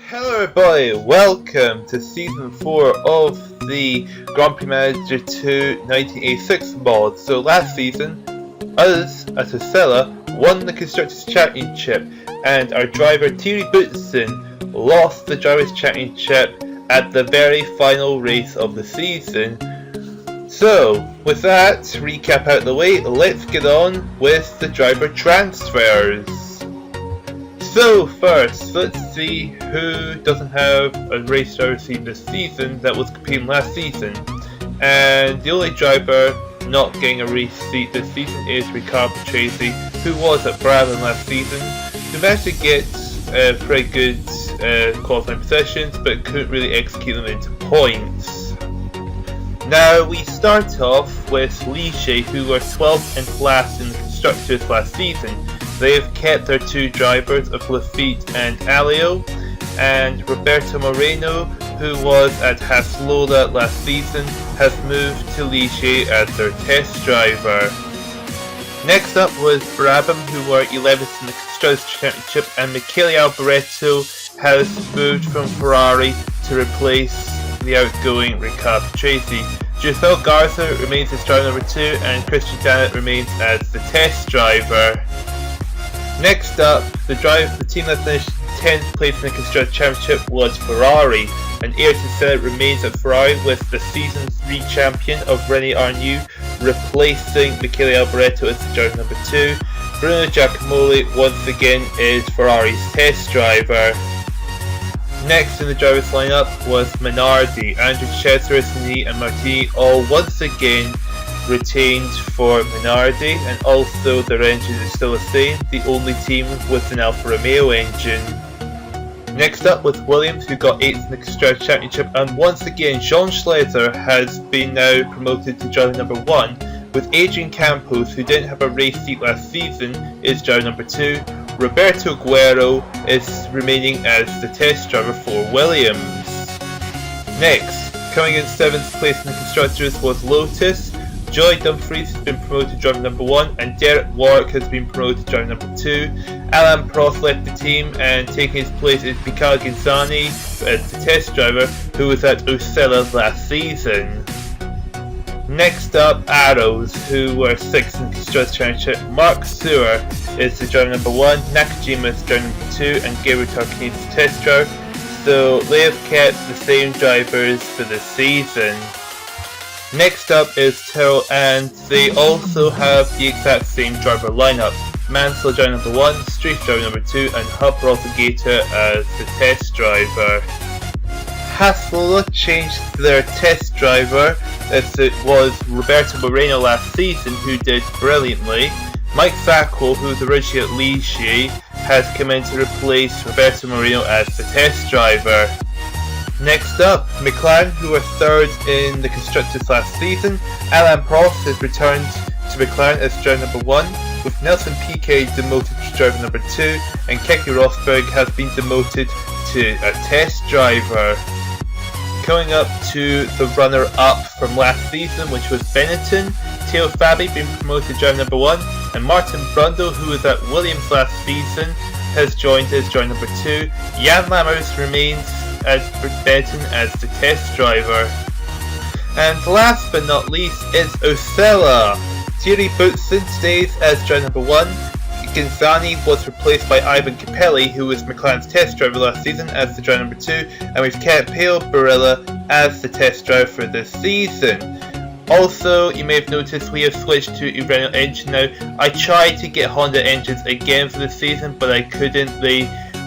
Hello everybody, welcome to Season 4 of the Grand Prix Manager 2 1986 mod. So last season, us at Ossella won the Constructors Championship and our driver Thierry Boutsen lost the Drivers Championship at the very final race of the season. So with that recap out of the way, let's get on with the driver transfers. So first, let's see who doesn't have a race driver seat this season that was competing last season. And the only driver not getting a race seat this season is Prix, who was at Brabham last season. He managed to get pretty good qualifying positions, but couldn't really execute them into points. Now we start off with Ligier, who were 12th and last in the Constructors last season. They have kept their two drivers of Lafitte and Alio, and Roberto Moreno, who was at Haslola last season, has moved to Ligier as their test driver. Next up was Brabham, who were 11th in the Constructors Championship, and Michele Alboreto has moved from Ferrari to replace the outgoing Ricard Patrese. Giselle Garza remains as driver number 2, and Christian Danet remains as the test driver. Next up, the team that finished 10th place in the Constructors Championship was Ferrari, and Ayrton Senna remains at Ferrari with the Season 3 champion of René Arnoux replacing Michele Alboreto as the driver number 2. Bruno Giacomelli once again is Ferrari's test driver. Next in the drivers lineup was Minardi, Andrew Chesney and Martini all once again retained for Minardi, and also their engine is still the same, the only team with an Alfa Romeo engine. Next up was Williams, who got 8th in the Constructors Championship, and once again Jean Schlezer has been now promoted to driver number 1, with Adrian Campos, who didn't have a race seat last season, is driver number 2. Roberto Guerrero is remaining as the test driver for Williams. Next, coming in 7th place in the Constructors was Lotus. Joy Dumfries has been promoted to driver number 1, and Derek Warwick has been promoted to driver number 2. Alain Prost left the team, and taking his place is Picard Ginzani as the test driver, who was at Ossella last season. Next up, Arrows, who were 6th in the Constructors Championship. Mark Sewer is the driver number 1, Nakajima is driver number 2, and Gabriel Tarquini is the test driver. So they have kept the same drivers for the season. Next up is Tyrrell, and they also have the exact same driver lineup. Mansell driver number 1, Street driver number 2, and Hub Gator as the test driver. Haslola changed their test driver, as it was Roberto Moreno last season who did brilliantly. Mike Sacco, who was originally at Ligier, has come in to replace Roberto Moreno as the test driver. Next up, McLaren, who were 3rd in the Constructors last season. Alain Prost has returned to McLaren as driver number 1, with Nelson Piquet demoted to driver number 2, and Keke Rosberg has been demoted to a test driver. Coming up to the runner-up from last season, which was Benetton, Theo Fabi being promoted to driver number 1, and Martin Brundle, who was at Williams last season, has joined as driver number 2. Jan Lammers remains at Benetton as the test driver. And last but not least is Ossella. Thierry Boutsen stays as driver number 1. Ginzani was replaced by Ivan Capelli, who was McLaren's test driver last season, as the driver number 2, and we've kept Peo Barilla as the test driver for this season. Also, you may have noticed we have switched to a Renault engine now. I tried to get Honda engines again for this season, but I couldn't. They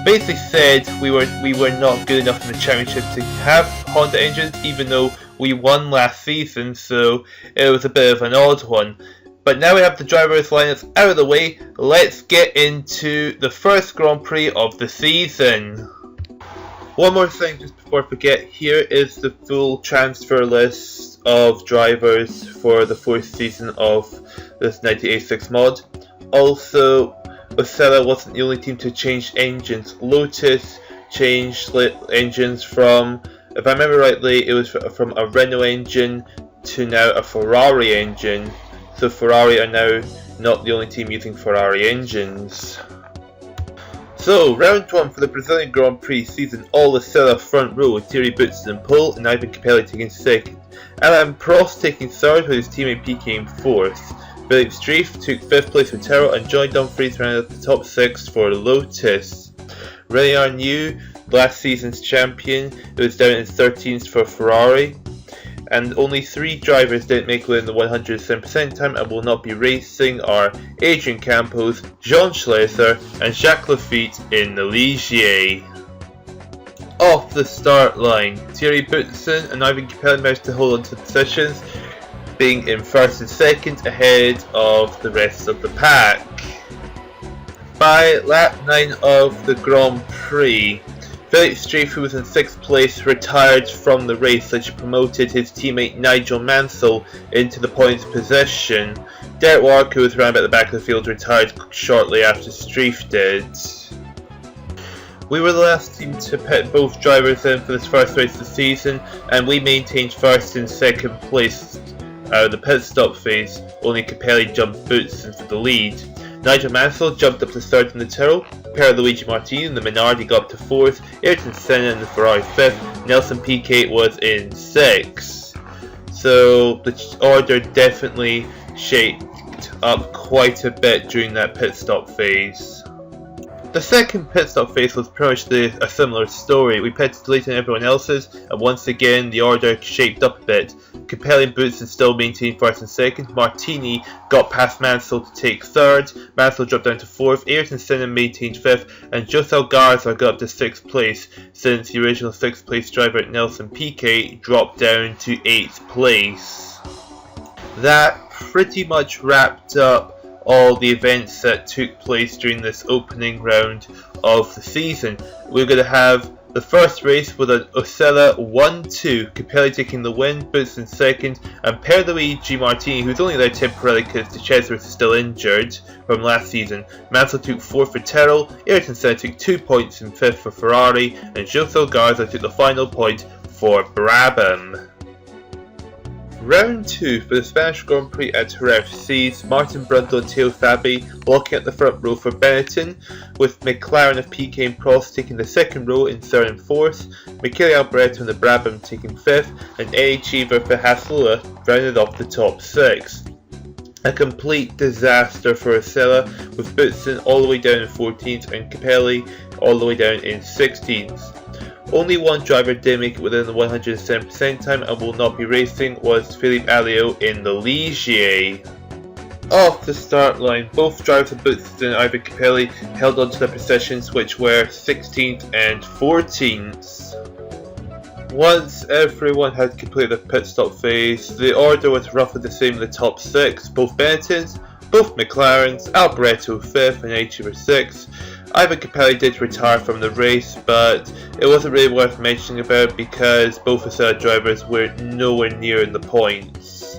basically said we were not good enough in the championship to have Honda engines, even though we won last season, so it was a bit of an odd one. But now we have the drivers' lineups out of the way, let's get into the first Grand Prix of the season. One more thing just before I forget, here is the full transfer list of drivers for the 4th season of this 1986 mod. Also, Ossella wasn't the only team to change engines. Lotus changed engines from, if I remember rightly, it was from a Renault engine to now a Ferrari engine. So Ferrari are now not the only team using Ferrari engines. So, round 1 for the Brazilian Grand Prix season, all Ossella front row with Thierry Boutsen in pole and Ivan Capelli taking second. Alain Prost taking third with his teammate Piquet came fourth. Philippe Streif took 5th place with Terrell and Joy Dumfries rounded up the top 6 for Lotus. Rene Arnoux, last season's champion, it was down in 13th for Ferrari. And only 3 drivers didn't make it within the 107% time and will not be racing are Adrian Campos, Jean Schlesser and Jacques Lafitte in the Ligier. Off the start line, Thierry Boutsen and Ivan Capelli managed to hold on to positions, being in 1st and 2nd ahead of the rest of the pack. By lap 9 of the Grand Prix, Philippe Streif, who was in 6th place, retired from the race as he promoted his teammate Nigel Mansell into the points position. Derek Warwick, who was round at the back of the field, retired shortly after Streif did. We were the last team to pit both drivers in for this first race of the season, and we maintained 1st and 2nd place out of the pit stop phase. Only Capelli jumped Boutsen for the lead. Nigel Mansell jumped up to 3rd in the Tyrrell, Pierluigi Martini in the Minardi got up to 4th, Ayrton Senna in the Ferrari 5th, Nelson Piquet was in 6th. So the order definitely shaped up quite a bit during that pit stop phase. The second pit stop phase was pretty much a similar story. We pitted later than everyone else's, and once again the order shaped up a bit. Capelli and Boutsen still maintained 1st and 2nd. Martini got past Mansell to take 3rd. Mansell dropped down to 4th. Ayrton Senna maintained 5th, and Josel Garza got up to 6th place, since the original 6th place driver Nelson Piquet dropped down to 8th place. That pretty much wrapped up all the events that took place during this opening round of the season. We're going to have the first race with an Ossella 1-2, Capelli taking the win, Boutsen second, and Pierluigi Martini, who's only there temporarily because De Cesare is still injured from last season. Mansell took 4th for Tyrrell, Ayrton Senna took 2 points in 5th for Ferrari, and Josel Garza took the final point for Brabham. Round 2 for the Spanish Grand Prix at Jerez sees Martin Brundle and Theo Fabi blocking at the front row for Benetton, with McLaren of Piquet and Prost taking the second row in 3rd and 4th, Michele Alboreto and the Brabham taking 5th, and Eddie Cheever for Haslua rounded off the top 6. A complete disaster for Ossella, with Boutsen all the way down in 14th and Capelli all the way down in 16th. Only one driver did make it within the 107% time and will not be racing was Philippe Alliot in the Ligier. Off the start line, both drivers of Boutsen and Ivan Capelli held on to their positions, which were 16th and 14th. Once everyone had completed the pit stop phase, the order was roughly the same in the top 6, both Benettons, both McLarens, Alboreto 5th and Cheever 6th. Ivan Capelli did retire from the race, but it wasn't really worth mentioning about because both Ossella drivers were nowhere near in the points.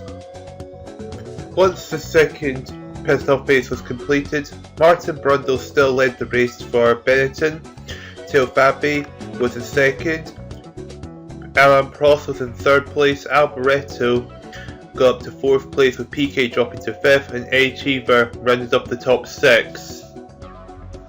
Once the second pit stop phase was completed, Martin Brundle still led the race for Benetton, Theo Fabi was in 2nd, Alain Prost was in 3rd place, Alboreto got up to 4th place with Piquet dropping to 5th, and Eddie Cheever rounded up the top 6.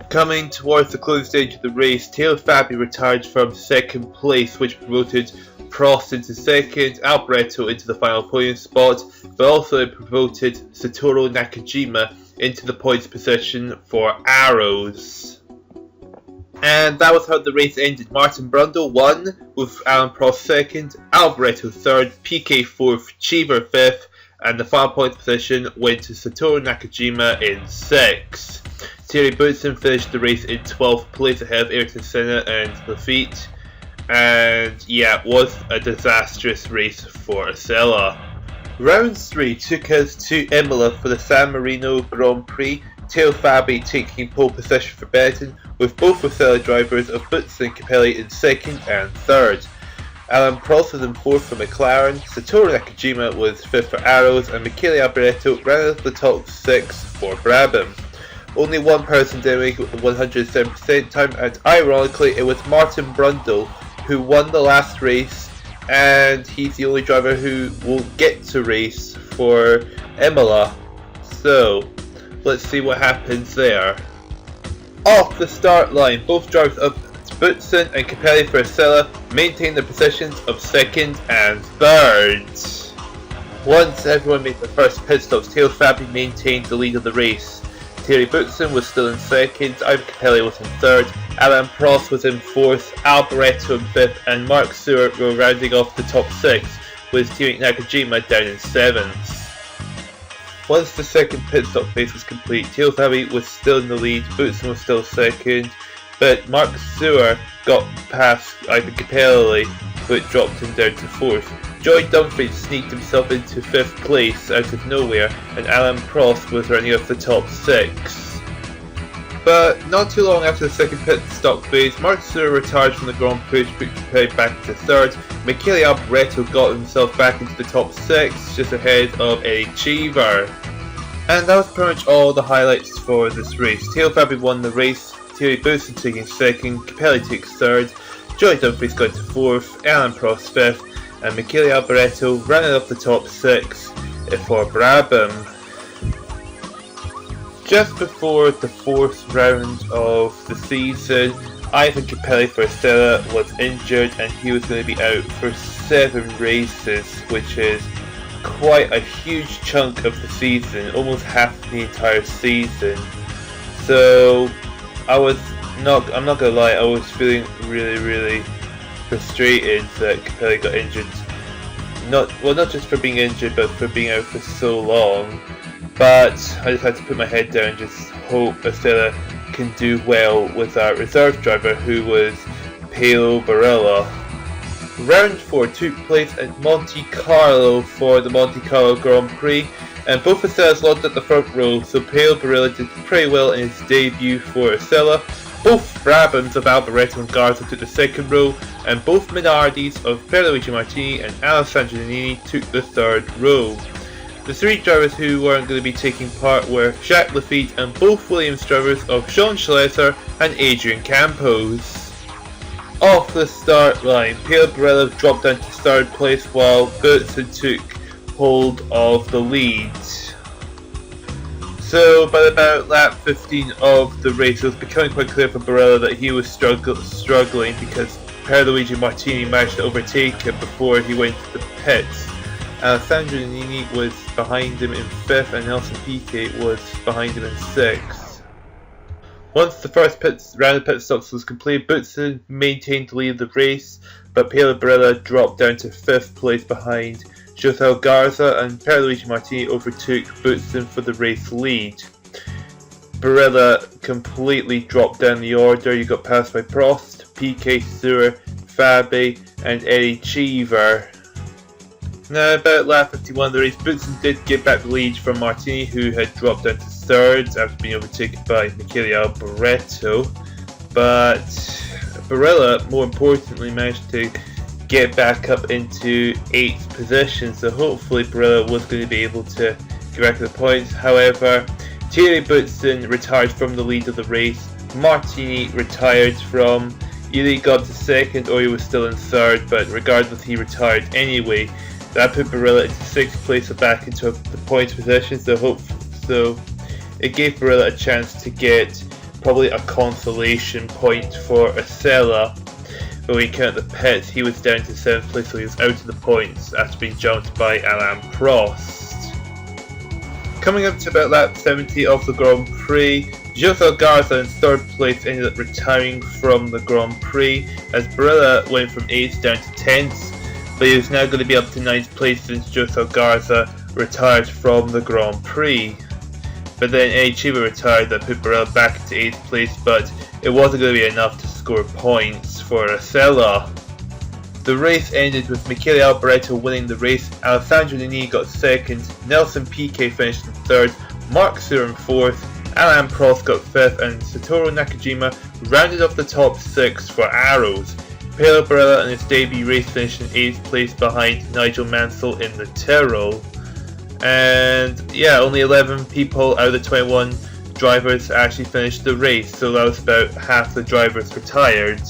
Coming towards the closing stage of the race, Theo Fabi retired from 2nd place, which promoted Prost into 2nd, Alboreto into the final podium spot, but also it promoted Satoru Nakajima into the points position for Arrows. And that was how the race ended. Martin Brundle won, with Alain Prost 2nd, Alboreto 3rd, Piquet 4th, Cheever 5th, and the final points position went to Satoru Nakajima in 6th. Thierry Boutsen finished the race in 12th place ahead of Ayrton Senna and Lafitte, and yeah, it was a disastrous race for Ossella. Round 3 took us to Imola for the San Marino Grand Prix, Theo Fabi taking pole position for Benetton, with both Ossella drivers of Boutsen and Capelli in 2nd and 3rd. Alain Prost was in 4th for McLaren, Satoru Nakajima was 5th for Arrows, and Michele Alboreto rounded up the top 6 for Brabham. Only one person did make it with the 107% time, and ironically it was Martin Brundle who won the last race, and he's the only driver who will get to race for Imola. So let's see what happens there. Off the start line, both drivers up Boutsen and Capelli for Ossella maintained their positions of second and third. Once everyone made their first pit stops, Teo Fabi maintained the lead of the race. Thierry Boutsen was still in second, Ivan Capelli was in third, Alain Prost was in fourth, Alboreto in fifth, and Mark Stewart were rounding off the top six, with Teammate Nakajima down in seventh. Once the second pit stop phase was complete, Teo Fabi was still in the lead, Boutsen was still second, but Mark Stewart got past Ivan Capelli, but dropped him down to fourth. Joy Dumfries sneaked himself into fifth place out of nowhere, and Alain Prost was running off the top six. But not too long after the second pit stop phase, Mark Stewart retired from the Grand Prix to put Capelli back to third. Michele Alboreto got himself back into the top six, just ahead of Eddie Cheever. And that was pretty much all the highlights for this race. Teo Fabi won the race, Thierry Boutsen taking second, Capelli takes third, Joy Dumfries got to fourth, Alain Prost fifth, and Michele Alboreto rounded up the top six for Brabham. Just before the fourth round of the season, Ivan Capelli for Ossella was injured and he was going to be out for 7 races, which is quite a huge chunk of the season, almost half the entire season. So I'm not gonna lie, I was feeling really frustrated that Capelli got injured. Not just for being injured, but for being out for so long. But I just had to put my head down and just hope Ossella can do well with our reserve driver, who was Paolo Barella. Round 4 took place at Monte Carlo for the Monte Carlo Grand Prix, and both Osellas logged at the front row, so Paolo Barella did pretty well in his debut for Ossella. Both Brabhams of Alboreto and Garza took the second row, and both Minardis of Pierluigi Martini and Alessandro Nannini took the third row. The 3 drivers who weren't going to be taking part were Jacques Lafitte and both Williams drivers of Sean Schlesser and Adrian Campos. Off the start line, Paolo Barella dropped down to third place while Boutsen took hold of the lead. So by about lap 15 of the race, it was becoming quite clear for Barella that he was struggling because Pierluigi Martini managed to overtake him before he went to the pits. Alessandro Nannini was behind him in 5th and Nelson Piquet was behind him in 6th. Once the first round of pit stops was completed, Boutsen maintained the lead of the race, but Paolo Barella dropped down to 5th place behind Josel Garza, and Pierluigi Martini overtook Boutsen for the race lead. Barella completely dropped down the order. You got passed by Prost, Piquet, Stewart, Fabi and Eddie Cheever. Now about lap 51 of the race, Boutsen did get back the lead from Martini, who had dropped down to 3rd after being overtaken by Michele Alboreto, but Barella more importantly managed to get back up into 8th position, so hopefully Barella was going to be able to get back to the points. However, Thierry Boutsen retired from the lead of the race, Martini retired from, either he got to 2nd or he was still in 3rd, but regardless he retired anyway. That put Barella into 6th place, so back into the points position, so it gave Barella a chance to get probably a consolation point for Ossella. But when we count the pits, he was down to 7th place, so he was out of the points after being jumped by Alain Prost. Coming up to about lap 70 of the Grand Prix, Josel Garza in 3rd place ended up retiring from the Grand Prix as Barella went from 8th down to 10th, but he was now going to be up to 9th place since Josel Garza retired from the Grand Prix. But then Eddie Cheever retired, that put Barella back into 8th place, but it wasn't going to be enough to score points for Ossella. The race ended with Michele Alboreto winning the race, Alessandro Nannini got 2nd, Nelson Piquet finished in 3rd, Mark Stewart in 4th, Alain Prost got 5th, and Satoru Nakajima rounded off the top 6 for Arrows. Paolo Barella in his debut race finished in 8th place behind Nigel Mansell in the Tyrrell. And yeah, only 11 people out of the 21 drivers actually finished the race, so that was about half the drivers retired.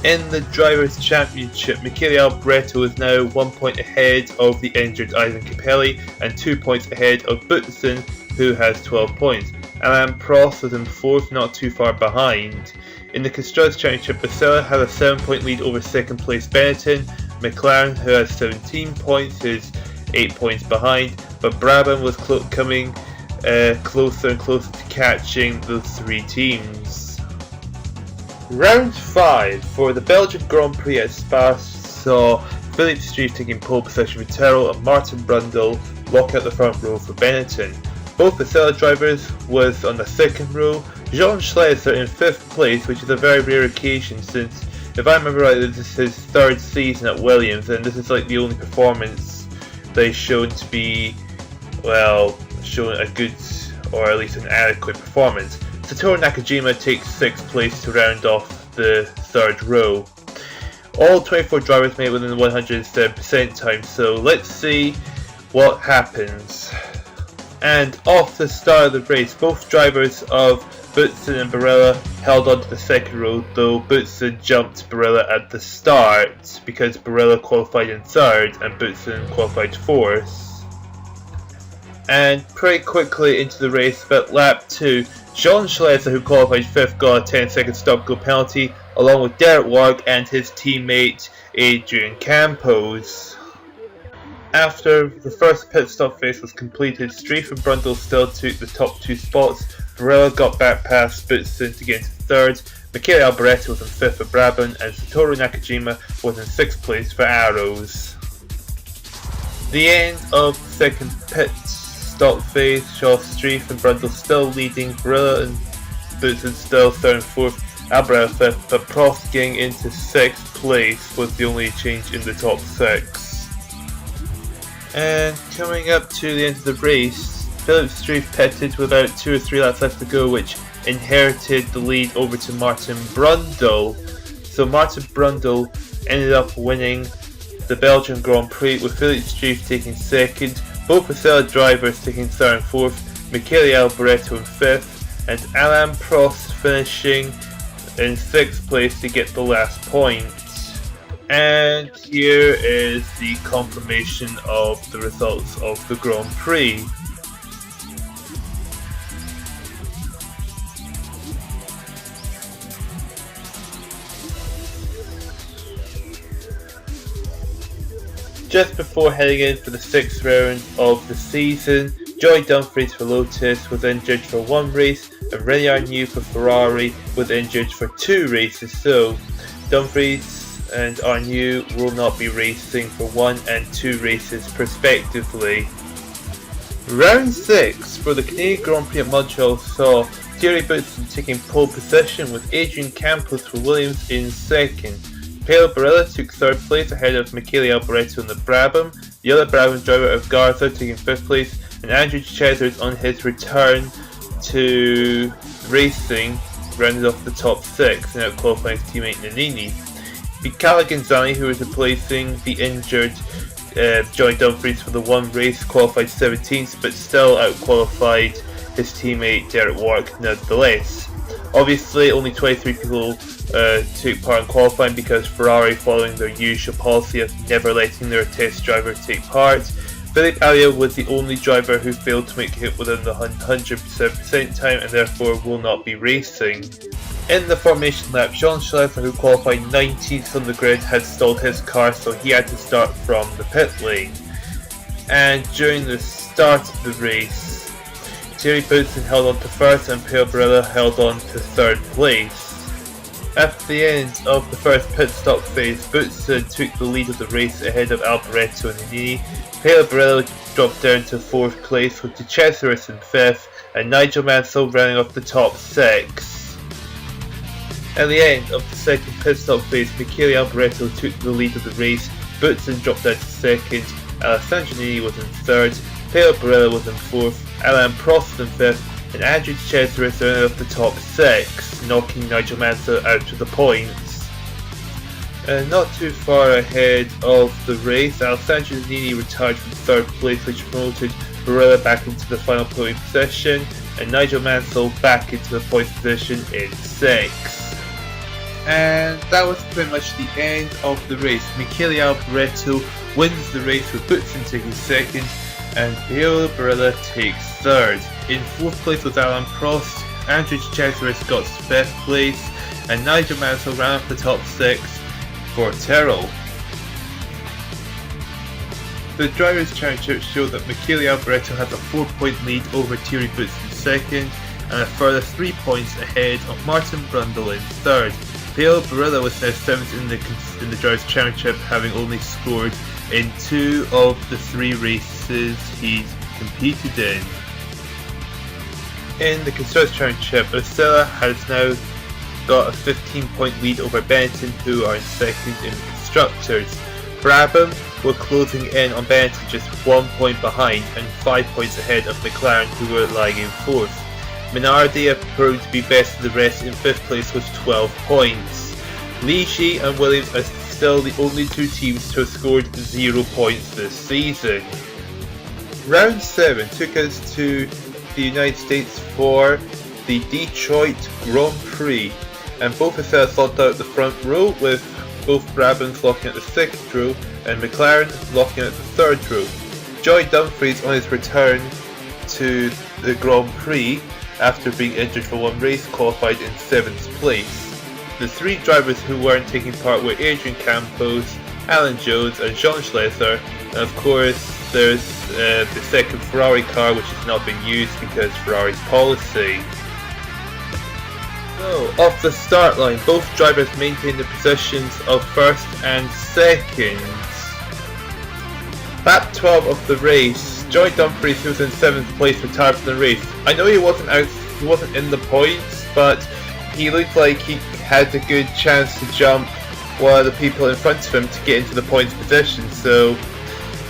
In the Drivers' Championship, Michele Alboreto is now 1 point ahead of the injured Ivan Capelli and 2 points ahead of Boutsen, who has 12 points. Alain Prost was in 4th, not too far behind. In the Constructors' Championship, Ossella had a 7-point lead over 2nd place Benetton. McLaren, who has 17 points, is 8 points behind, but Brabham was coming closer and closer to catching the 3 teams. Round 5 for the Belgian Grand Prix at Spa saw Philippe Streiff taking pole position with Terrell and Martin Brundle lock out the front row for Benetton. Both Ossella drivers was on the 2nd row. Jean Schlesser in 5th place, which is a very rare occasion since, if I remember right, this is his 3rd season at Williams, and this is like the only performance they shown to be, well, showing a good or at least an adequate performance. Satoru Nakajima takes 6th place to round off the 3rd row. All 24 drivers made within the 107% time, so let's see what happens. And off the start of the race, both drivers of Boutsen and Barella held on to the 2nd row, though Boutsen jumped Barella at the start because Barella qualified in 3rd and Boutsen qualified 4th. And pretty quickly into the race, about lap 2, Jean Schlesser, who qualified 5th, got a 10-second stop-go penalty, along with Derek Warwick and his teammate Adrian Campos. After the first pit stop phase was completed, Streiff and Brundle still took the top 2 spots. Barella got back past Boutsen to get into 3rd. Michele Alboreto was in 5th for Brabham, and Satoru Nakajima was in 6th place for Arrows. The end of the 2nd pit stop phase saw Streiff and Brundle still leading, Barella and Boutsen still 3rd and 4th, Alboreto 5th, but Prost getting into 6th place was the only change in the top 6. And coming up to the end of the race, Philippe Streiff pitted with about 2 or 3 laps left to go, which inherited the lead over to Martin Brundle. So Martin Brundle ended up winning the Belgian Grand Prix, with Philippe Streiff taking 2nd, both Ossella drivers taking 3rd and 4th, Michele Alboreto in 5th, and Alain Prost finishing in 6th place to get the last point. And here is the confirmation of the results of the Grand Prix. Just before heading in for the 6th round of the season, Joy Dumfries for Lotus was injured for 1 race, and René Arnoux for Ferrari was injured for 2 races, so Dumfries and Arnoux will not be racing for 1 and 2 races respectively. Round 6 for the Canadian Grand Prix at Montreal saw Thierry Boutsen taking pole position with Adrian Campos for Williams in 2nd. Paolo Barella took 3rd place ahead of Michele Alboreto in the Brabham, the other Brabham driver of Garza taking 5th place, and Andrew Chesers on his return to racing rounded off the top 6 and out-qualifying his teammate Nannini. Michala Gonzalez, who was replacing the injured Joy Dumfries for the 1 race, qualified 17th, but still out-qualified his teammate Derek Warwick nonetheless. Obviously, only 23 people took part in qualifying because Ferrari, following their usual policy of never letting their test driver take part. Philippe Alliot was the only driver who failed to make it within the 100% time and therefore will not be racing. In the formation lap, Jean Schlesser, who qualified 19th on the grid, had stalled his car, so he had to start from the pit lane. And during the start of the race, Thierry Boutsen held on to 1st and Paolo Barella held on to 3rd place. After the end of the first pit stop phase, Boutsen took the lead of the race ahead of Alboreto and Nannini. Paolo Barella dropped down to 4th place with De Cesaris in 5th and Nigel Mansell rounding off the top 6. At the end of the 2nd pit stop phase, Michele Alboreto took the lead of the race, Boutsen dropped down to 2nd, Alessandro Nannini was in 3rd, Paolo Barella was in 4th, Alain Prost in 5th, and Andrew Chesris rounded off the top 6, knocking Nigel Mansell out of the points. Not too far ahead of the race, Alessandro Nannini retired from 3rd place, which promoted Barella back into the final podium position, and Nigel Mansell back into the points position in 6th. And that was pretty much the end of the race. Michele Alboreto wins the race with Boutsen taking 2nd, and Paolo Barilla takes third. In fourth place was Alain Prost, Andrew Cesaris got fifth place, and Nigel Mansell ran up the top 6 for Tyrrell. The Drivers' Championship showed that Michele Alboreto has a 4-point lead over Thierry Boots in second, and a further 3 points ahead of Martin Brundle in third. Paolo Barilla was now 7th in the Drivers' Championship, having only scored in 2 of the 3 races he competed in. In the Constructors' Championship, Ossella has now got a 15-point lead over Benetton, who are in second in the Constructors. Brabham were closing in on Benetton just 1 point behind and 5 points ahead of McLaren, who were lagging 4th. Minardi proved to be best of the rest in 5th place with 12 points. Ligier and Williams are still the only 2 teams to have scored 0 points this season. Round 7 took us to the United States for the Detroit Grand Prix, and both Ossella locked out the front row, with both Brabhams locking at the 6th row and McLaren locking at the 3rd row. Joy Dumfries, on his return to the Grand Prix after being injured for 1 race, qualified in 7th place. The 3 drivers who weren't taking part were Adrian Campos, Alan Jones and Jean Schlesser, and of course there's the second Ferrari car, which has not been used because Ferrari's policy. So, off the start line, both drivers maintained the positions of 1st and 2nd. Lap 12 of the race, Joy Dumfries, who was in 7th place, retired from the race. I know he wasn't in the points, but he looked like he had a good chance to jump one of the people in front of him to get into the points position, so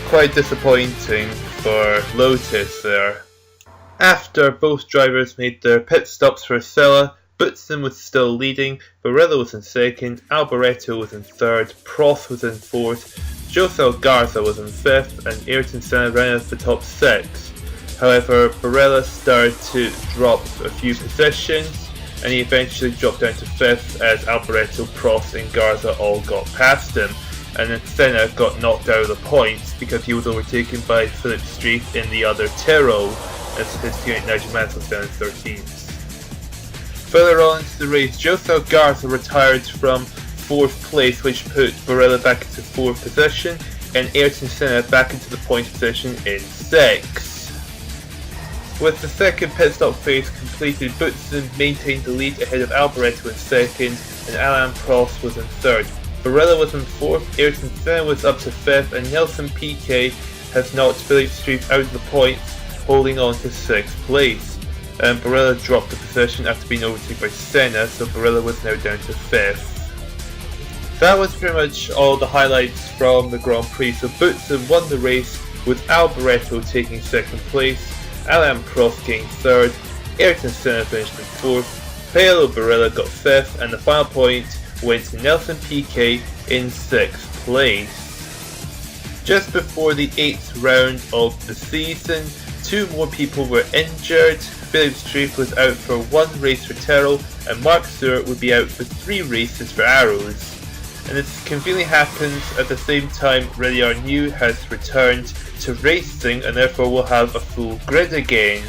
quite disappointing for Lotus there. After both drivers made their pit stops for Ossella, Boutsen was still leading, Barilla was in 2nd, Alboreto was in 3rd, Prost was in 4th, Josel Garza was in 5th, and Ayrton Senna ran out of the top 6. However, Barilla started to drop a few positions, and he eventually dropped down to 5th as Alboreto, Prost and Garza all got past him, and then Senna got knocked out of the points because he was overtaken by Philip Street in the other Tyrrell, as his teammate Nigel Mansell was down in 13th. Further on into the race, Josel Garza retired from 4th place, which put Barilla back into 4th position, and Ayrton Senna back into the points position in 6th. With the second pit stop phase completed, Boutsen maintained the lead ahead of Alboreto in 2nd, and Alain Prost was in 3rd. Barilla was in 4th, Ayrton Senna was up to 5th, and Nelson Piquet has knocked Philippe Street out of the points, holding on to 6th place. Barilla dropped the position after being overtaken by Senna, so Barilla was now down to 5th. That was pretty much all the highlights from the Grand Prix. So Boutsen won the race with Alboreto taking 2nd place, Alain Prost getting 3rd, Ayrton Senna finished in 4th, Paolo Barilla got 5th, and the final point went to Nelson Piquet in 6th place. Just before the 8th round of the season, 2 more people were injured. Philip Street was out for 1 race for Tyrrell, and Mark Stewart would be out for 3 races for Arrows. And this conveniently happens at the same time Ralliart New has returned to racing, and therefore will have a full grid again.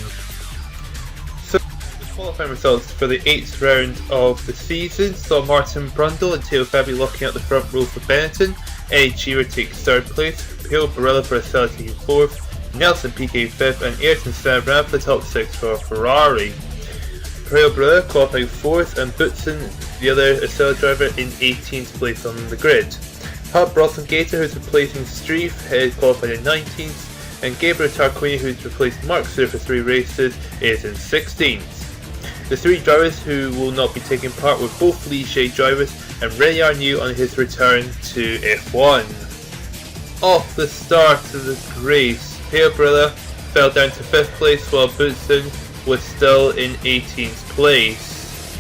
So the qualifying results for the 8th round of the season saw Martin Brundle and Teo Fabi locking out the front row for Benetton, Eddie Cheever takes 3rd place, Paolo Barilla for Ossella taking 4th, Nelson Piquet 5th, and Ayrton Senna ran up the top 6 for Ferrari. Paolo Barilla qualifying 4th, and Boutsen, the other Ossella driver, in 18th place on the grid. Hub Gator, who's replacing Streif, had qualified in 19th, and Gabriel Tarquini, who's replaced Mark Stewart for 3 races, is in 16th. The 3 drivers who will not be taking part were both Ligier drivers, and Ralliart New on his return to F1. Off the start of the race, Paolo Barilla fell down to 5th place, while Boutsen was still in 18th place.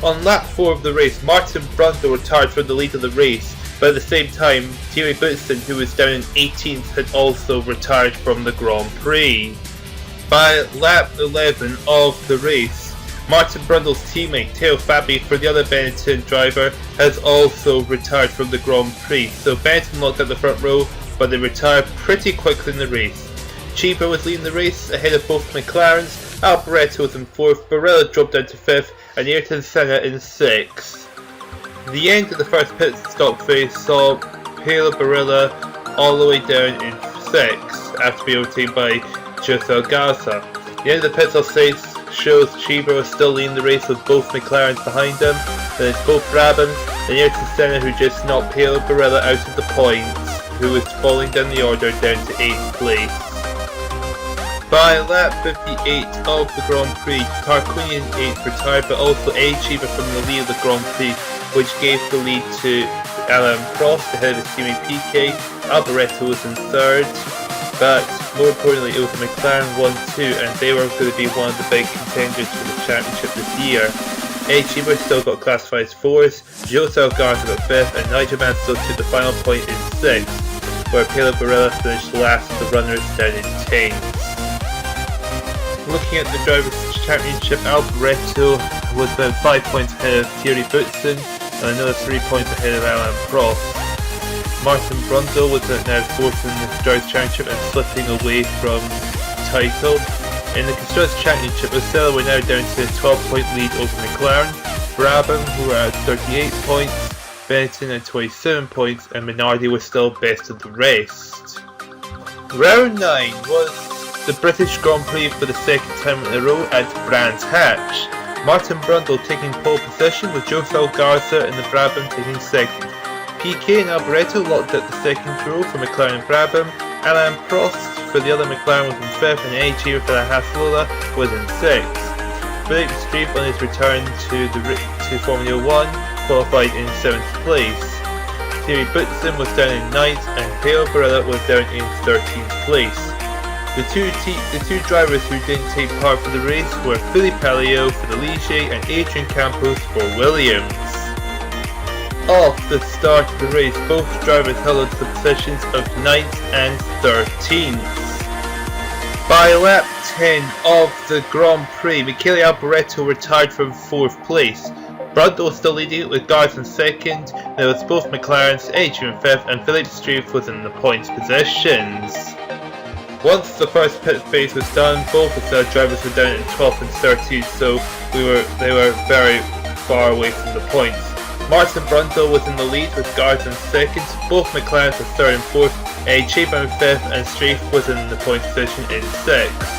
On lap 4 of the race, Martin Brundle retired from the lead of the race, but at the same time, Thierry Boutsen, who was down in 18th, had also retired from the Grand Prix. By lap 11 of the race, Martin Brundle's teammate Teo Fabi, for the other Benetton driver, has also retired from the Grand Prix, so Benetton locked out the front row, but they retired pretty quickly in the race. Cheever was leading the race ahead of both McLarens. Alboreto was in 4th, Barilla dropped down to 5th, and Ayrton Senna in 6th. The end of the first pit stop phase saw Pela Barilla all the way down in 6th after being overtaken by José Garza. The end of the pit stop phase shows Cheever was still leading the race with both McLarens behind him. Then it's both Brabhams and Ayrton Senna who just knocked Pela Barilla out of the points, who was falling down the order down to 8th place. By lap 58 of the Grand Prix, Tarquinian 8th retired, but also a Cheever from the lead of the Grand Prix, which gave the lead to Alain Prost ahead of his teammate PK. Alboreto was in 3rd, but more importantly it was the McLaren 1-2, and they were going to be one of the big contenders for the championship this year. A Cheever still got classified as 4th, José Garza got 5th, and Nigel Mansell took the final point in 6th, where Pela Barilla finished last with the runners down in 10th. Looking at the Drivers' Championship, Alboreto was about 5 points ahead of Thierry Boutsen and another 3 points ahead of Alain Prost. Martin Brundle was now 4th in the Drivers' Championship and slipping away from the title. In the Constructors' Championship, Ossella were now down to a 12-point lead over McLaren, Brabham, who were at 38 points, Benetton at 27 points, and Minardi was still best of the rest. Round 9 was the British Grand Prix for the second time in a row at Brands Hatch. Martin Brundle taking pole position with José Garza and the Brabham taking 2nd. PK and Alboreto locked at the 2nd row for McLaren and Brabham. Alain Prost for the other McLaren was in 5th, and A Cheever for the Ossella was in 6th. Philippe Streif on his return to Formula 1 qualified in 7th place. Thierry Boutsen was down in 9th and Pela Barilla was down in 13th place. The two drivers who didn't take part for the race were Philippe Palliot for the Ligier and Adrian Campos for Williams. Off the start of the race, both drivers held on to the positions of 9th and 13th. By lap 10 of the Grand Prix, Michele Alboreto retired from 4th place. Brundle was still leading with Garza in 2nd, there was both McLarens, Adrian in 5th, and Philippe Streif was in the points positions. Once the first pit phase was done, both of the drivers were down in 12th and 13th, so they were very far away from the points. Martin Brundle was in the lead with Garza in 2nd, both McLarens were 3rd and 4th, A Cheever in 5th, and Streif was in the points position in 6th.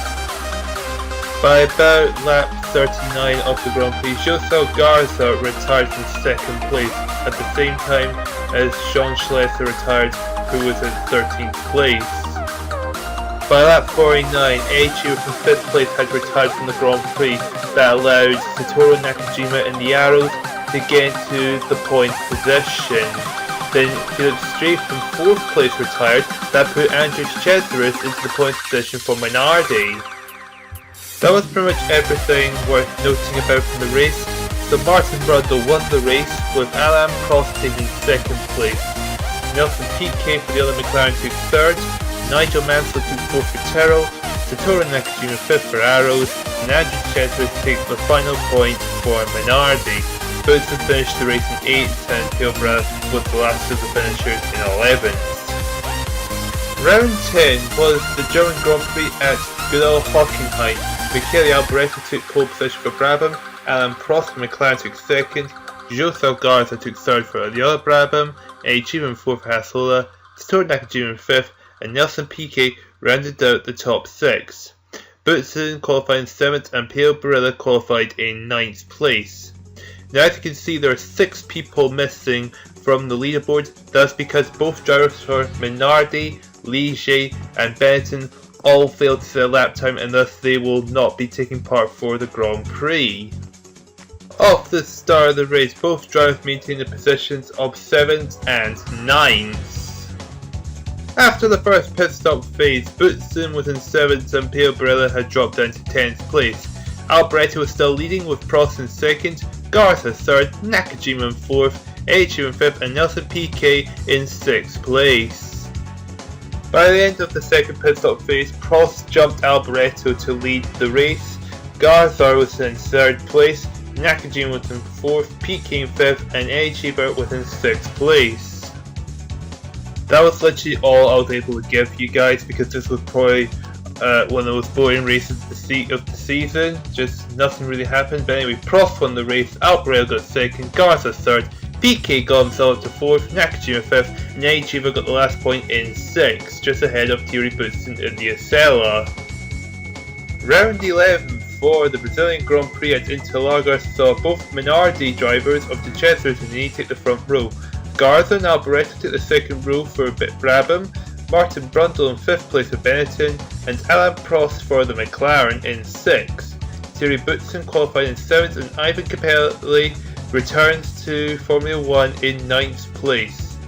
By about lap 39 of the Grand Prix, José Garza retired from 2nd place at the same time as Jean Schlesser retired, who was in 13th place. By lap 49, A Cheever from 5th place had retired from the Grand Prix. That allowed Satoru Nakajima and the Arrows to get into the points position. Then Philippe Streif from 4th place retired. That put Andrew Chesarus into the points position for Minardi. That was pretty much everything worth noting about from the race. So Martin Brundle won the race with Alain Prost taking 2nd place. Nelson Piquet for the other McLaren took 3rd. Nigel Mansell took 4th for Tyrrell, Satoru Nakajima 5th for Arrows, and Andrew Chesarus takes the final point for Minardi. Boutsen finished the race in 8th and Pela Barilla was the last of the finishers in 11th. Round 10 was the German Grand Prix at good old Hockenheim. Michele Alboreto took pole position for Brabham, Alain Prost for McLaren took 2nd, José Garza took 3rd for the other Brabham, A Cheever in 4th for Ossella, Satoru Nakajima in 5th, and Nelson Piquet rounded out the top 6. Boutsen qualified in 7th and Pela Barilla qualified in 9th place. Now as you can see there are 6 people missing from the leaderboard. That's because both drivers for Minardi, Ligier and Benetton all failed to set a lap time, and thus they will not be taking part for the Grand Prix. Off the start of the race, both drivers maintained the positions of 7th and 9th. After the first pit stop phase, Boutsen was in 7th and Pela Barilla had dropped down to 10th place. Alboreto was still leading with Prost in 2nd, Garza 3rd, Nakajima in 4th, A-Cheever in 5th and Nelson Piquet in 6th place. By the end of the second pit stop phase, Prost jumped Alboreto to lead the race, Garza was in 3rd place, Nakajima was in 4th, Piquet in 5th and A-Cheever was in 6th place. That was literally all I was able to give you guys because this was probably one of the most boring races of the season. Just nothing really happened. But anyway, Prost won the race, Alboreto got second, Garza third, Piquet got himself up to fourth, Nakajima fifth, and Aichiba got the last point in sixth, just ahead of Thierry Boutsen in the Ossella. Round 11 for the Brazilian Grand Prix at Interlagos saw both Minardi drivers of the Chesers and Nini take the front row. Garza and Alboreto took the second row for Brabham, Martin Brundle in 5th place for Benetton, and Alain Prost for the McLaren in 6th. Thierry Boutsen qualified in 7th, and Ivan Capelli returns to Formula 1 in 9th place.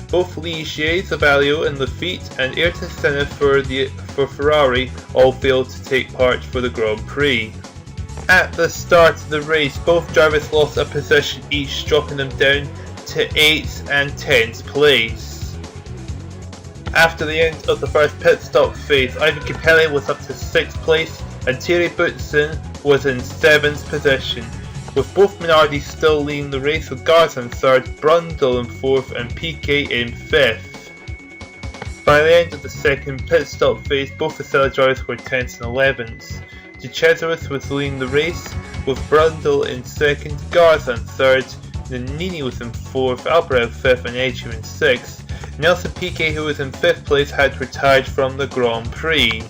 Both Ligier, Zavalio and Lafitte and Ayrton Senna for Ferrari all failed to take part for the Grand Prix. At the start of the race, both drivers lost a position each, dropping them down to 8th and 10th place. After the end of the first pit stop phase, Ivan Capelli was up to 6th place and Thierry Boutsen was in 7th position, with both Minardi still leading the race, with Garza in 3rd, Brundle in 4th and Piquet in 5th. By the end of the second pit stop phase, both Ossella drivers were 10th and 11th. De Cesaris was leading the race, with Brundle in 2nd, Garza in 3rd, Nannini was in 4th, Alboreto 5th and Aichiba in 6th. Nelson Piquet, who was in 5th place, had retired from the Grand Prix.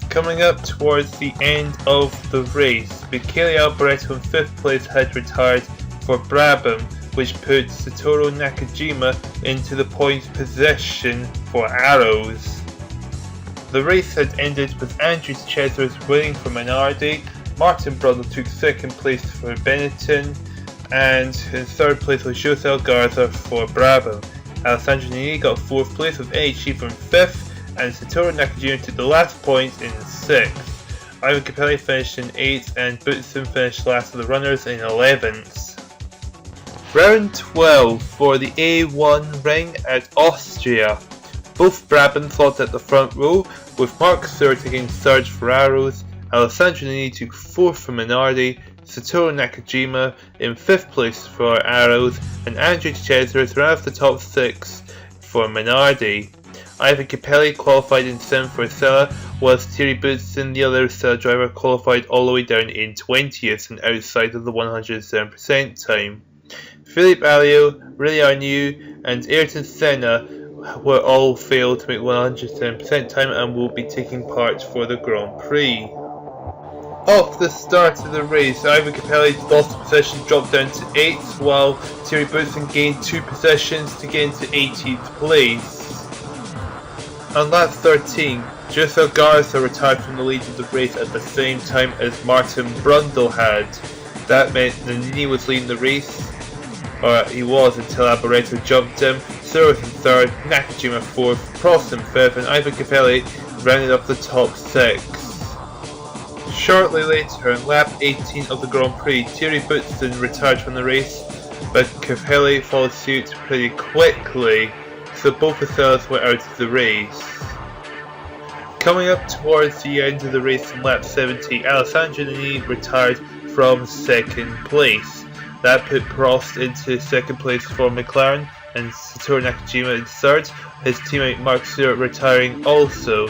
Coming up towards the end of the race, Michele Alboreto in 5th place had retired for Brabham, which put Satoru Nakajima into the points position for Arrows. The race had ended with Andrew De Cesaris winning for Minardi, Martin Brundle took 2nd place for Benetton, and in 3rd place was José Garza for Brabham. Alessandro Nini got 4th place, with Aichiba in 5th, and Satoru Nakajima took the last point in 6th. Ivan Capelli finished in 8th and Boutsen finished last of the runners in 11th. Round 12 for the A1 ring at Austria. Both Brabham fought at the front row, with Mark Stewart taking 3rd for Arrows, Alessandro Nini took 4th for Minardi, Satoru Nakajima in 5th place for Arrows, and Andrew De Cesaris ran off the top 6 for Minardi. Ivan Capelli qualified in 7th for Ossella, whilst Thierry Boutsen, the other Ossella driver, qualified all the way down in 20th and outside of the 107% time. Philippe Alliot, Really Arnoux and Ayrton Senna were all failed to make 107% time and will be taking part for the Grand Prix. Off the start of the race, Ivan Capelli lost a position, dropped down to 8th, while Thierry Boutsen gained 2 positions to get into 18th place. On lap 13, José Garza retired from the lead of the race at the same time as Martin Brundle had. That meant Nannini was leading the race, or he was until Alboreto jumped him. Stewart in 3rd, Nakajima 4th, Prost in 5th, and Ivan Capelli rounded up the top 6. Shortly later, on lap 18 of the Grand Prix, Thierry Boutsen retired from the race, but Capelli followed suit pretty quickly, so both Ossellas were out of the race. Coming up towards the end of the race in lap 70, Alessandro Nini retired from 2nd place. That put Prost into 2nd place for McLaren and Satoru Nakajima in 3rd, his teammate Mark Stewart retiring also.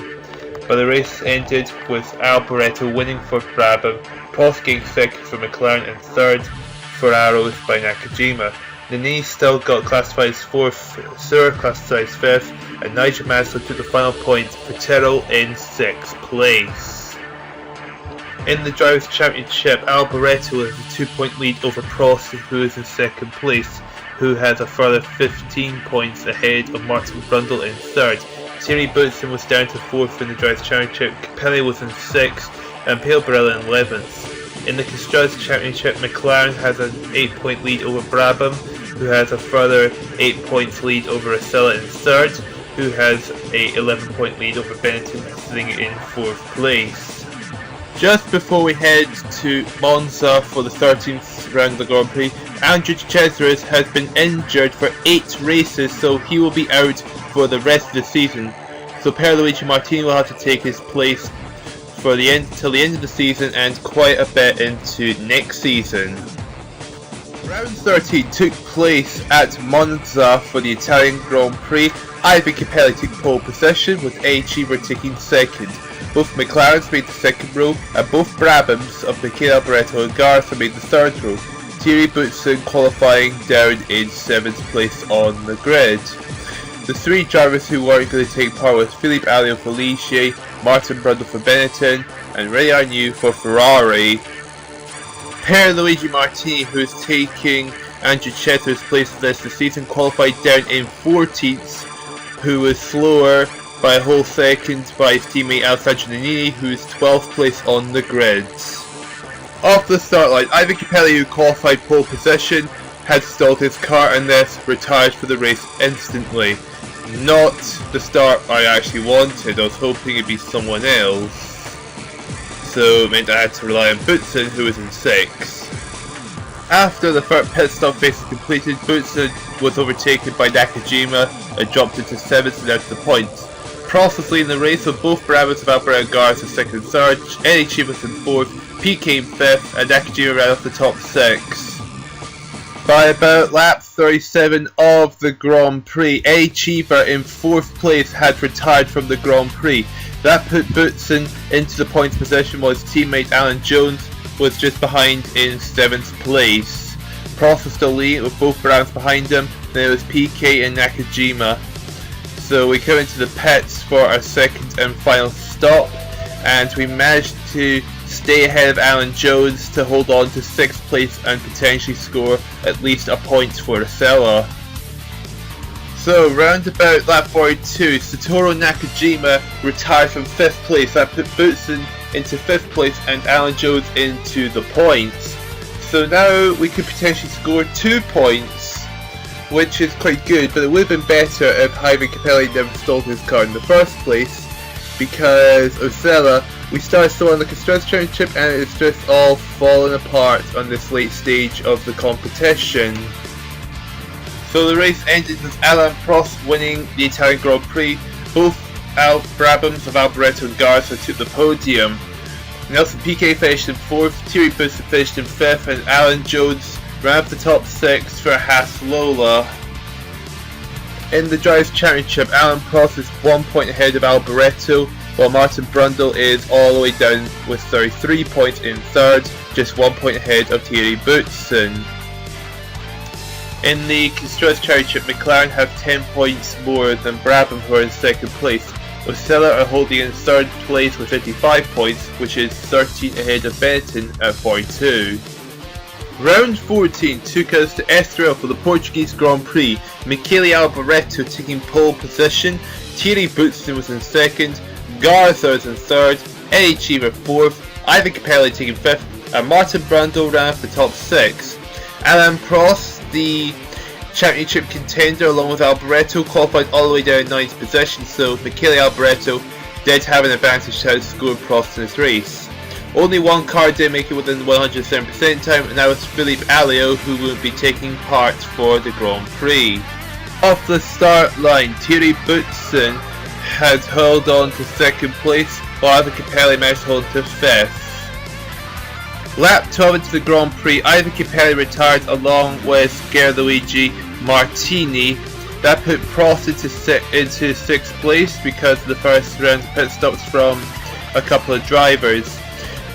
But the race ended with Alboreto winning for Brabham, Prost getting 2nd for McLaren and 3rd for Arrows by Nakajima. Nini still got classified as 4th, Stewart classified as 5th, and Nigel Mansell took the final point for Tyrrell in 6th place. In the Drivers' Championship, Alboreto has a 2-point lead over Prost, who is in 2nd place, who has a further 15 points ahead of Martin Brundle in 3rd. Thierry Boutsen was down to 4th in the Drivers' Championship, Capelli was in 6th, and Pale Barella in 11th. In the Constructors' Championship, McLaren has an 8-point lead over Brabham, who has a further 8 points lead over Ossella in 3rd, who has a 11-point lead over Benetton, sitting in 4th place. Just before we head to Monza for the 13th round of the Grand Prix, Andrew De Cesaris has been injured for 8 races, so he will be out for the rest of the season. So Pierluigi Martini will have to take his place for the end till the end of the season and quite a bit into next season. Round 13 took place at Monza for the Italian Grand Prix. Ivan Capelli took pole position, with A. Cheever taking second. Both McLarens made the second row, and both Brabhams of Michele Alboreto and Garza made the third row. Thierry Boutsen qualifying down in 7th place on the grid. The three drivers who weren't going to take part was Philippe Alliot for Ligier, Martin Brundle for Benetton, and Ray Arnoux for Ferrari. Pierluigi Martini, who is taking Andrew Chetter's place this season, qualified down in 14th, who was slower by a whole second by his teammate Alessandro Nannini, who is 12th place on the grid. Off the start line, Ivan Capelli, who qualified pole position, had stalled his car and thus retired for the race instantly. Not the start I actually wanted. I was hoping it'd be someone else, so it meant I had to rely on Boutsen, who was in 6th. After the first pit stop phase was completed, Boutsen was overtaken by Nakajima and dropped into 7th and out of the points. Prost was leading the race with both Brabhams of Alboreto and Garza in 2nd and 3rd, Eddie Cheever was in 4th, PK in 5th, and Nakajima ran off the top 6. By about lap 37 of the Grand Prix, Eddie Cheever in 4th place had retired from the Grand Prix. That put Boutsen into the points position, while his teammate Alan Jones was just behind in 7th place. Prost was still leading with both Brabhams behind him, then it was PK and Nakajima. So we come into the pits for our second and final stop, and we managed to stay ahead of Alan Jones to hold on to 6th place and potentially score at least a point for Ossella. So round about lap 42, Satoru Nakajima retired from 5th place. That put Boutsen into 5th place and Alan Jones into the points. So now we could potentially score 2 points, which is quite good, but it would have been better if Ivan Capelli never stalled his car in the first place, because Ossella, we started so on the Constructors Championship and it's just all fallen apart on this late stage of the competition. So the race ended with Alain Prost winning the Italian Grand Prix. Both Brabhams of Alboreto and Garza took the podium. Nelson Piquet finished in 4th, Thierry Boutsen finished in 5th, and Alan Jones ran up the top 6 for Haas Lola. In the Drivers' Championship, Alain Prost is 1 point ahead of Alboreto, while Martin Brundle is all the way down with 33 points in 3rd, just 1 point ahead of Thierry Boutsen. In the Constructors' Championship, McLaren have 10 points more than Brabham, who are in 2nd place. Ossella are holding in 3rd place with 55 points, which is 13 ahead of Benetton at 42. Round 14 took us to Estrela for the Portuguese Grand Prix. Michele Alboreto taking pole position, Thierry Boutsen was in 2nd, Garza was in 3rd, Eddie Cheever 4th, Ivan Capelli taking 5th, and Martin Brundle ran off the top 6. Alain Prost, the championship contender along with Alboreto, qualified all the way down in 9th position, so Michele Alboreto did have an advantage to outscore Prost in this race. Only one car did make it within the 107% time, and that was Philippe Alliot, who will be taking part for the Grand Prix. Off the start line, Thierry Boutsen had held on to 2nd place, while Ivan Capelli managed to hold on to 5th. Lap 12 into the Grand Prix, Ivan Capelli retired along with Pierluigi Martini. That put Prost into 6th place because of the first round of pit stops from a couple of drivers.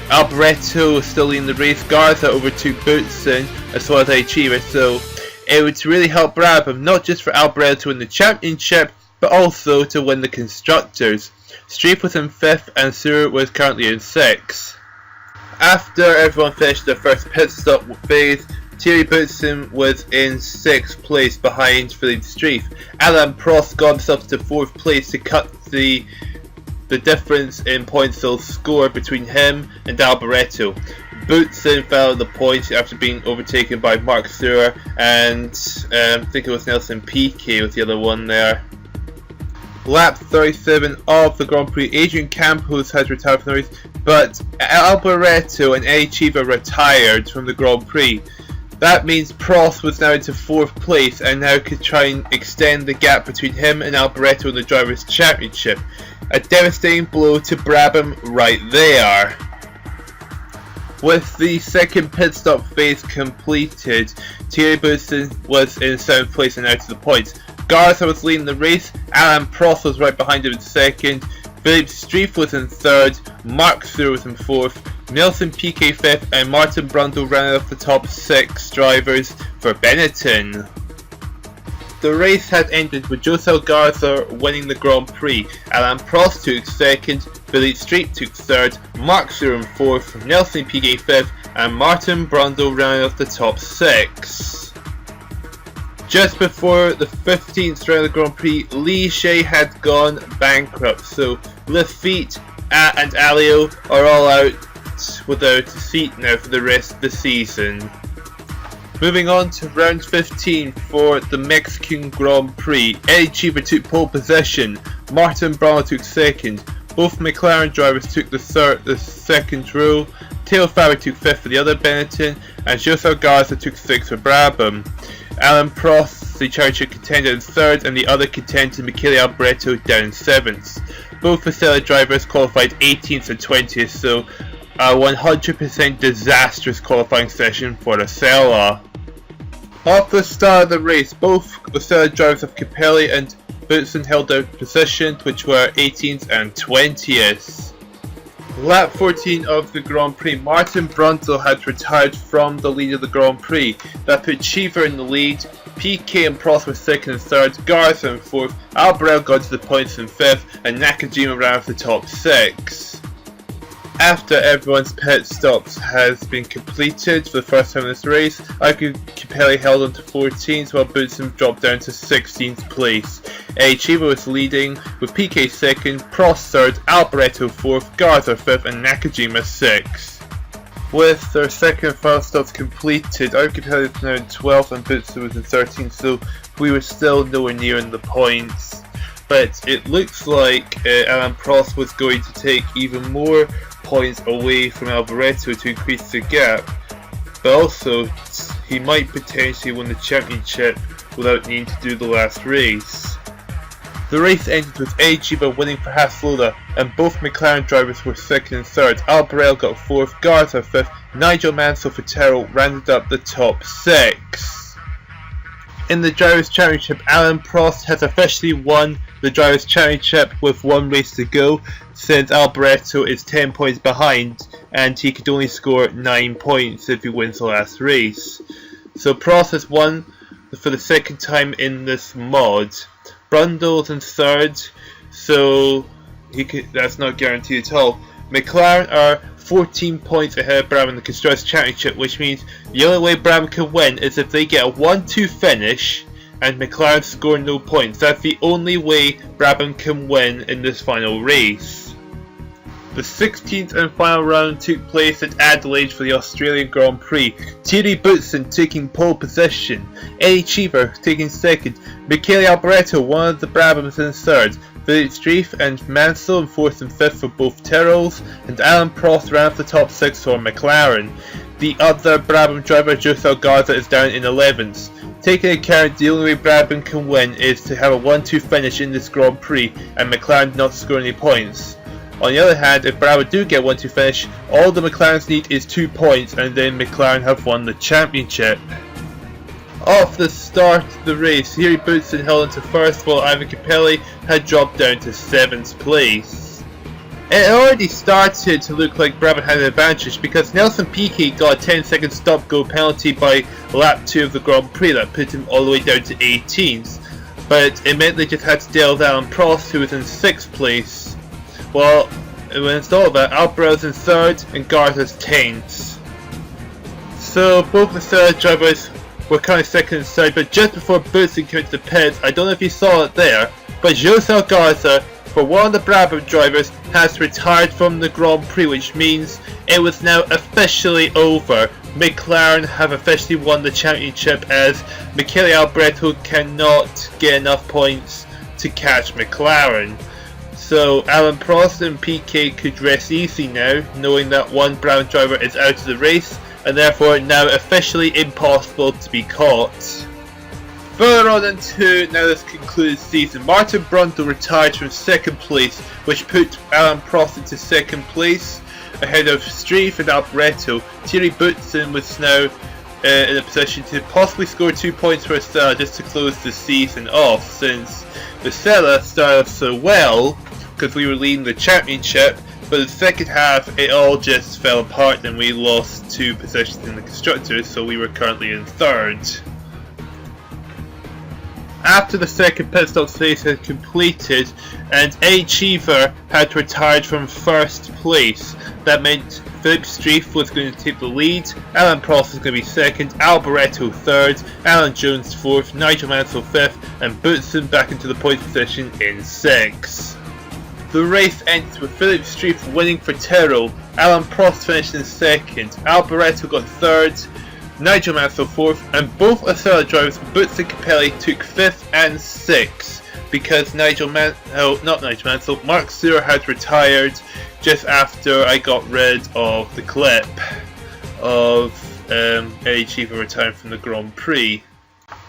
Alboreto was still leading the race. Garza overtook Boutsen as well as Aichiva, so it would really help Brabham, not just for Alboreto to win the championship, but also to win the Constructors. Streif was in 5th and Stewart was currently in 6th. After everyone finished their first pit stop phase, Thierry Boutsen was in 6th place behind Philippe Streif. Alain Prost got himself to 4th place to cut the difference in points they'll score between him and Alboreto. Boutsen fell in the points after being overtaken by Mark Thur and I think it was Nelson Piquet was the other one there. Lap 37 of the Grand Prix, Adrian Campos has retired from the race, but Alboreto and Eddie Cheever retired from the Grand Prix. That means Prost was now into 4th place and now could try and extend the gap between him and Alboreto in the Drivers' Championship. A devastating blow to Brabham right there. With the second pit stop phase completed, Thierry Boutsen was in 7th place and out of the points. Garza was leading the race, Alain Prost was right behind him in 2nd, Philippe Streif was in 3rd, Marc Suhr was in 4th, Nelson Piquet 5th, and Martin Brundle rounded off the top 6 drivers for Benetton. The race had ended with Josel Garza winning the Grand Prix. Alain Prost took 2nd, Philippe Streif took 3rd, Marc Suhr in 4th, Nelson Piquet 5th, and Martin Brundle rounded off the top 6. Just before the 15th round of the Grand Prix, Ligier had gone bankrupt, so Lafitte and Alliot are all out without a seat now for the rest of the season. Moving on to round 15 for the Mexican Grand Prix, Eddie Cheever took pole position, Martin Brundle took 2nd, both McLaren drivers took the 2nd row, Theo Faber took 5th for the other Benetton, and Josel Garza took 6th for Brabham. Alain Prost, the championship contender, in 3rd, and the other contender Michele Alboreto down in 7th. Both Ossella drivers qualified 18th and 20th, so a 100% disastrous qualifying session for Ossella. Off the start of the race, both Ossella drivers of Capelli and Boutsen held out positions, which were 18th and 20th. Lap 14 of the Grand Prix, Martin Brundle had retired from the lead of the Grand Prix. That put Cheever in the lead, Piquet and Prost were 2nd and 3rd, Garza in 4th, Alboreto got to the points in 5th, and Nakajima ran off the top 6. After everyone's pit stops has been completed for the first time in this race, Capelli held on to 14th while Boutsen dropped down to 16th place. Cheever was leading with Piquet 2nd, Prost 3rd, Alboreto 4th, Garza 5th and Nakajima 6th. With their second and final stops completed, Capelli was now in 12th and Boutsen was in 13th, so we were still nowhere near in the points. But it looks like Alain Prost was going to take even more points away from Alboreto to increase the gap, but also he might potentially win the championship without needing to do the last race. The race ended with Eddie Cheever winning for Hasloda, and both McLaren drivers were 2nd and 3rd. Alboreto got 4th, Garza 5th, Nigel Mansell for Tyrrell rounded up the top 6. In the Drivers' Championship, Alain Prost has officially won the Drivers' Championship with one race to go, since Alboreto is 10 points behind and he could only score 9 points if he wins the last race. So Prost has won for the second time in this mod. Brundle's in 3rd, so that's not guaranteed at all. McLaren are 14 points ahead of Brabham in the Constructors' Championship, which means the only way Brabham can win is if they get a 1-2 finish and McLaren score no points. That's the only way Brabham can win in this final race. The 16th and final round took place at Adelaide for the Australian Grand Prix. Thierry Boutsen taking pole position, Eddie Cheever taking 2nd, Michele Alboreto, one of the Brabhams, in 3rd, Philippe Streif and Mansell in 4th and 5th for both Tyrrells, and Alain Prost ran off the top 6 for McLaren. The other Brabham driver, Josel Garza, is down in 11th. Taking account the only way Brabham can win is to have a 1-2 finish in this Grand Prix and McLaren not score any points. On the other hand, if Brabham do get 1-2 finish, all the McLarens need is 2 points and then McLaren have won the championship. Off the start of the race, Thierry Boutsen held on to 1st while Ivan Capelli had dropped down to 7th place. It already started to look like Brabham had an advantage because Nelson Piquet got a 10-second stop-go penalty by lap 2 of the Grand Prix that put him all the way down to 18th, but it meant they just had to deal with Alain Prost, who was in 6th place. Well, when it's all that, Alboreto's in 3rd and Garza's 10th. So both the third drivers were kind of 2nd and 3rd, but just before Boutsen came to the pits, I don't know if you saw it there, but Josel Garza, for one of the Brabham drivers, has retired from the Grand Prix, which means it was now officially over. McLaren have officially won the championship as Michele Alboreto cannot get enough points to catch McLaren. So Alain Prost and Piquet could rest easy now, knowing that one Brabham driver is out of the race and therefore now officially impossible to be caught. Further on into now this concluded season, Martin Brundle retired from 2nd place, which put Alain Prost into 2nd place. ahead of Streif and Alboreto. Thierry Boutsen was now in a position to possibly score 2 points for Ossella just to close the season off, since Ossella started so well because we were leading the championship, but the second half it all just fell apart and we lost 2 positions in the constructors, so we were currently in 3rd. After the second pit stop phase had completed and A. Cheever had retired from 1st place, that meant Philippe Streif was going to take the lead, Alain Prost was going to be 2nd, Alboreto 3rd, Alan Jones 4th, Nigel Mansell 5th, and Boutsen back into the points position in 6th. The race ended with Philippe Streif winning for Tyrrell, Alain Prost finished in 2nd, Alboreto got 3rd, Nigel Mansell 4th, and both Ossella drivers, Boutsen and Capelli, took 5th and 6th because Mark Suhr had retired just after I got rid of the clip of Eddie Cheever retiring from the Grand Prix.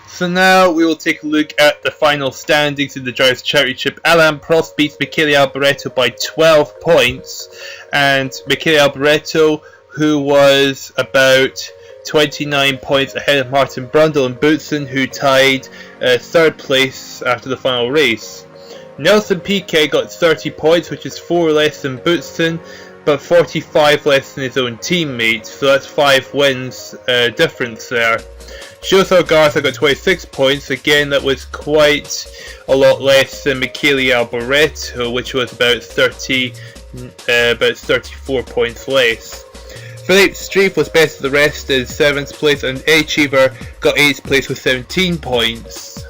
So now we will take a look at the final standings in the Drivers' Championship. Alain Prost beats Michele Alboreto by 12 points, and Michele Alboreto, who was about 29 points ahead of Martin Brundle and Boutsen, who tied 3rd place after the final race. Nelson Piquet got 30 points, which is 4 less than Boutsen, but 45 less than his own teammate, so that's 5 wins difference there. Jose Garza got 26 points, again that was quite a lot less than Michele Alboreto, which was about 34 points less. Philippe Streif was best of the rest in 7th place, and A. Cheever got 8th place with 17 points.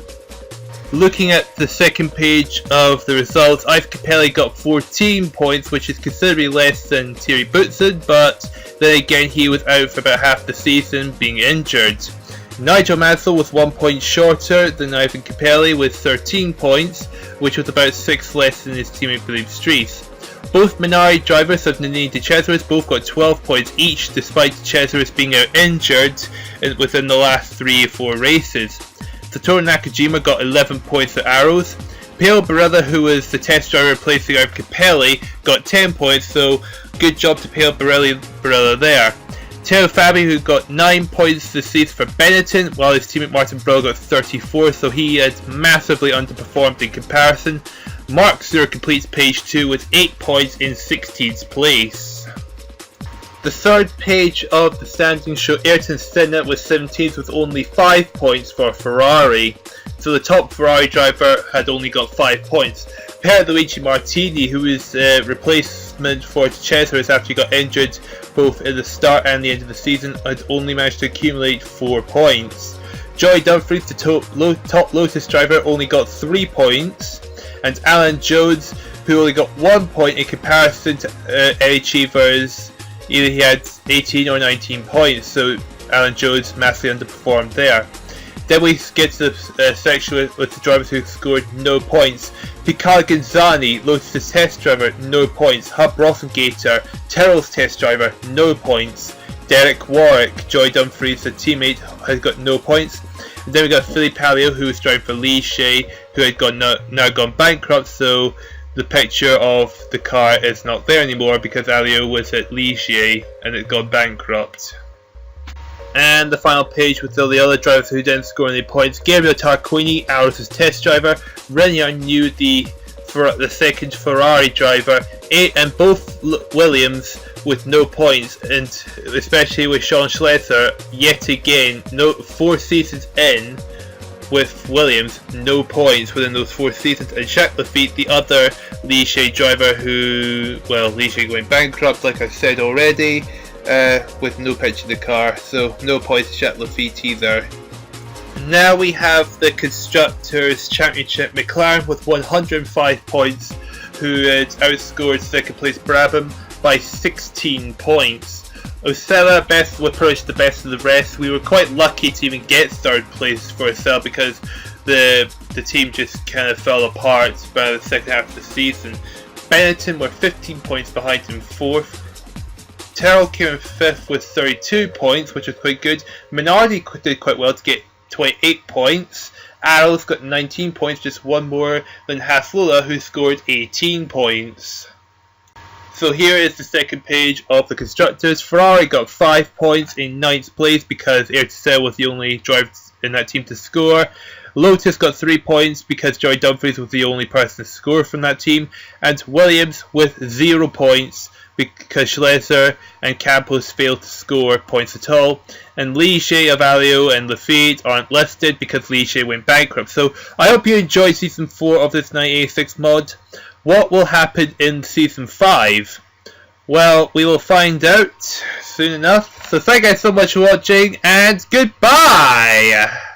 Looking at the second page of the results, Yves Capelli got 14 points, which is considerably less than Thierry Boutsen, but then again he was out for about half the season being injured. Nigel Mansell was 1 point shorter than Ivan Capelli with 13 points, which was about 6 less than his teammate Philippe Streif. Both Minardi drivers of Nini de Cesaris both got 12 points each, despite de Cesaris being out injured within the last 3 or 4 races. Satoru Nakajima got 11 points at Arrows. Pio Barella, who was the test driver replacing Yves Capelli, got 10 points, so good job to Pio Barella there. Teo Fabi, who got 9 points this season for Benetton, while his teammate Martin Brundle got 34, so he had massively underperformed in comparison. Mark Suhr completes page 2 with 8 points in 16th place. The third page of the standings show Ayrton Senna with 17th with only 5 points for Ferrari, so the top Ferrari driver had only got 5 points. Pierluigi Martini, who was replacement for de Cesaris after he got injured both at the start and the end of the season, had only managed to accumulate 4 points. Joy Dumfries, the top Lotus driver, only got 3 points, and Alan Jones, who only got 1 point in comparison to Eddie Cheever's, either he had 18 or 19 points, so Alan Jones massively underperformed there. Then we get to the section with the drivers who scored no points. Picard Gonzani, Lotus' test driver, no points. Hub Rossengater, Tyrrell's test driver, no points. Derek Warwick, Joy Dumfries, a teammate, has got no points. And then we got Philippe Alliot, who was driving for Ligier, who had now gone bankrupt, so the picture of the car is not there anymore because Alliot was at Ligier and had gone bankrupt. And the final page with all the other drivers who didn't score any points. Gabriel Tarquini, Arrows' test driver. Renier New, the second Ferrari driver. And both Williams with no points. And especially with Sean Schletzer, yet again, 4 seasons in with Williams, no points within those 4 seasons. And Jacques Lafitte, the other Ligier driver who, well, Ligier going bankrupt, like I said already. With no pitch in the car, so no points to Jacques Lafitte either. Now we have the Constructors' Championship. McLaren with 105 points, who had outscored second place Brabham by 16 points. Ossella with pretty much the best of the rest. We were quite lucky to even get third place for Ossella because the team just kind of fell apart by the second half of the season. Benetton were 15 points behind him fourth. Tyrrell came in 5th with 32 points, which was quite good. Minardi did quite well to get 28 points. Arrows got 19 points, just one more than Haslulla, who scored 18 points. So here is the second page of the constructors. Ferrari got 5 points in 9th place because Ossella was the only driver in that team to score. Lotus got 3 points because Joy Dumfries was the only person to score from that team. And Williams with 0 points because Schlesser and Campos failed to score points at all. And Ligier, Avalio and Lafitte aren't listed because Ligier went bankrupt. So I hope you enjoyed Season 4 of this 1986 mod. What will happen in Season 5? Well, we will find out soon enough. So thank you guys so much for watching, and goodbye!